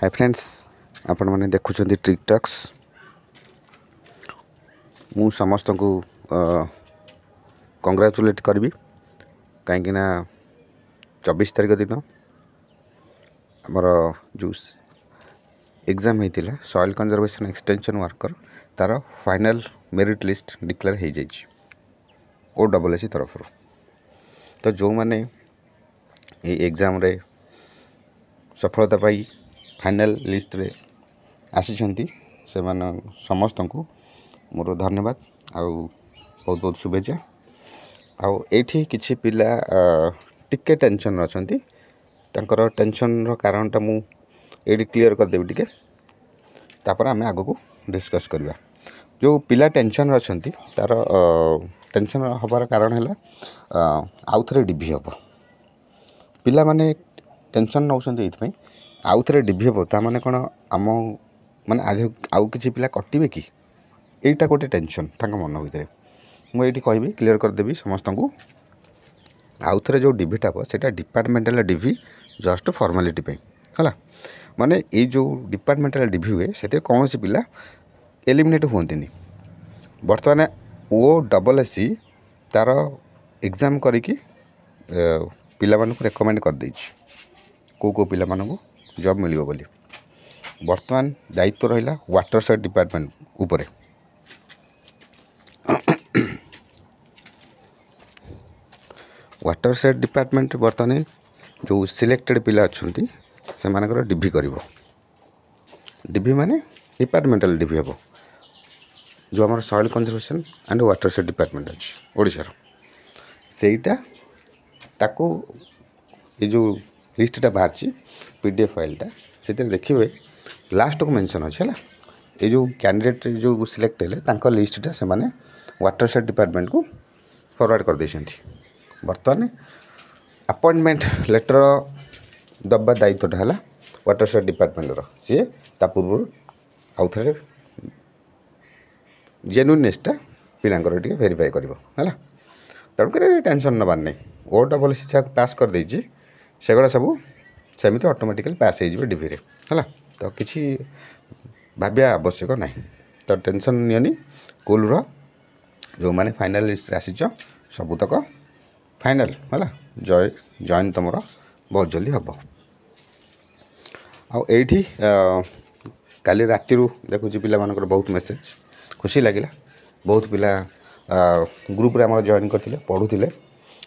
Hi friends, आपण मैंने देखुं trick Tux. मु समस्त को कंग्राचुलेट करी कहीं 24 तारीख दिन आमर जो एग्जाम होता सॉइल कंजर्वेशन एक्सटेंशन वर्कर तार फाइनल मेरिट लिस्ट डिक्लेयर हो जाए OSS तरफ। तो जो मैंने ये एग्जाम रे सफलता पाई फाइनल लिस्ट रे आसी से समस्त को मोर धन्यवाद आउ बहुत बहुत शुभेच्छा। आउ एठी किछि पिला टिके टेंशन रचंती तांकर टेंशन रो कारणटा मु एडी क्लियर कर देबी टिके तापर आमे आगो को डिस्कस करबा। जो पिला टेंशन रचंती तार टेंशन हबार कारण हैला आउ थरे डिभी हबो। पिला माने टेंशन नउसंती एथि आउ थरे डिभी हबो ता माने कोन आम माने आउ किछि पिला कटिबे कि एटा गोटे टेंशन तांका मन भितर मुझे कहबी क्लियर करदेवी समस्त को। आउ थे जो डिभिटा हम से डिपार्टमेंटाल डिभी जस्ट फॉर्मालिटी है माने ये जो डिपार्टमेंटाल डिभी हुए से कौन सी पिला एलिमिनेट हुंती बर्तमान OSS तार एग्जाम करिकी पिला मानक रेकमेंड कर देछि को पिला मानक जॉब मिलिबो बोली। बर्तमान दायित्व रहिला वाटर साइड डिपार्टमेंट ऊपर। वाटर साइड डिपार्टमेंट बर्तमान जो सिलेक्टेड पिला अच्छी से मानकर डिभी कर डिभी माने डिपार्टमेंटाल डिभी हम जो आम soil conservation and water side department अच्छी ओडिशार सेटा ताको ये जो लिस्टा बाहर PDF फाइलटा से देखिए लास्ट को मेंशन अच्छे है ये जो कैंडिडेट जो सिलेक्ट है लिस्टा से माने वाटर साइड डिपार्टमेंट को फॉरवर्ड कर देछंती। बर्तमान अपॉइंटमेंट लेटर दबा दायित्वटा है वाटर साइड डिपार्टमेंटर सी ता पूर्व आउ थे जेन्युइननेसटा पिलांकर टिके वेरीफाई करिवो है तेणुक टेंशन नबार नहीं OSS पास कर देछि सेगुड़ा सब सेमती ऑटोमेटिकली पास हो डिभी रे है तो किसी भाविया आवश्यक ना। तो टेंशन नियनी स्कूल जो मैंने फाइनल लिस्ट आसीच सबुतक फाइनल है जॉइन तुम बहुत जल्दी हम आठी काली राति देखुची पिला मानकर बहुत मेसेज खुशी लगिला। बहुत पिला ग्रुप रे आम जॉइन करते पढ़ुले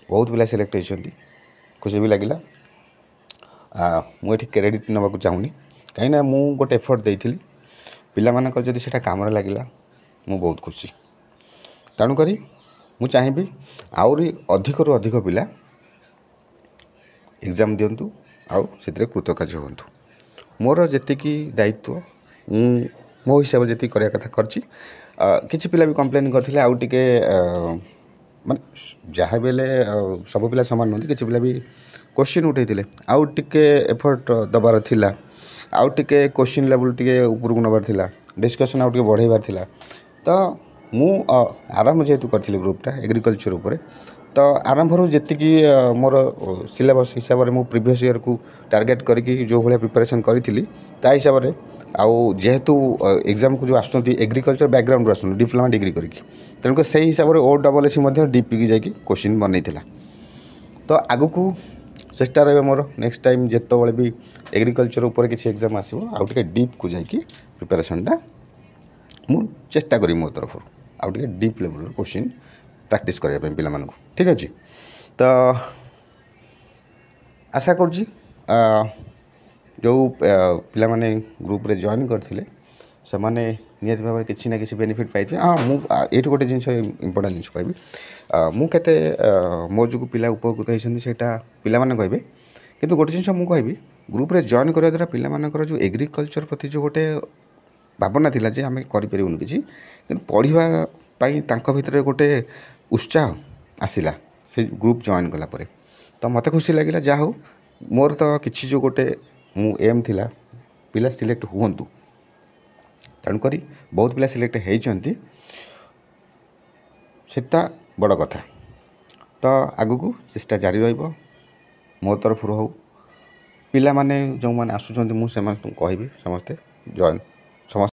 बहुत पिला सिलेक्ट होती खुशी भी लगिला। मुझे क्रेडिट नवाक चाहूनी कहीं मु गोटे एफर्ट देती पिला मानकर जदि सेटा काम लगिला मु बहुत खुशी। तेणुक मु चाहिए आउरी अधिक रु अधिक पिला एग्जाम दिंतु आउ से कृतकार्य हूँ। मोर जी दायित्व मो हिसाब से जी करने कथा करछि। किछि पिला भी कंप्लेन करथिले आउ टिके माने जहाँ बेले सब पिला समान नहती किछि पिला भी क्वेश्चन उठेइथिले आउ टिके एफर्ट दबार थिला आउ टिके क्वेश्चन लेवल टिके ऊपर को नबार थिला डिस्कशन आउ टिके बढ़ेबार थिला। तो मु आरंभ जेहेतु करी ग्रुपटा एग्रीकल्चर उपर तो आरंभ जी मोर सिलेबस हिसाब से मु प्रीवियस ईयर को टार्गेट करके जो भाया प्रिपरेशन करी ता हिसाब से आउ जेहेतु एग्जाम को जो आसुँच एग्रीकल्चर बैकग्राउंड आस डिप्लोमा डिग्री करके तेणुक से हिसाब से OSS डीपी की जाकि क्वेश्चन बनई। तो आगु को चेष्टा रहा मोर नेक्स्ट टाइम जिते भी एग्रीकल्चर उपर किसी एग्जाम आसो आउ टे डीप को जाकि प्रिपरेशनटा मु चेष्टा करी मो तरफ आउ टे डीप लेवल क्वेश्चन प्रैक्टिस करने पिला मानक ठीक अच्छे। तो आशा करुँची जो पिला माने ग्रुप रे जॉइन करथिले से माने नियत भाव किसी ना किसी बेनिफिट पाई। हाँ मुझे गोटे जिन इम्पोर्टाट जिन कह मुझे मो जो पिला उपकृत होती से पिला माने कहबे किंतु गोटे जिन मुझे ग्रुप रे जॉइन करने द्वारा पिला मानकर जो एग्रीकल्चर प्रति जो गोटे भावना थिला जे आमे करि परिबुन किछि किंतु पढ़िबा पई तांको भितर गोटे उत्साह आसिला से ग्रुप जॉइन कला परे। तो मते खुशी लगिला जा हो मोर तो किछि जो गोटे मु एम थिला पिला सिलेक्ट हुंतु तेणुक बहुत पिला सिलेक्ट होती सेटा बड़ कथा। तो आगु को चेष्टा जारी रहिबो मो तरफ हो ପିଲାମାନେ ଯେଉଁମାନେ ଆସୁଛନ୍ତି ମୁଁ ସେମାନଙ୍କୁ କହିବି ସମସ୍ତେ ଜଏନ୍ ସମସ୍ତେ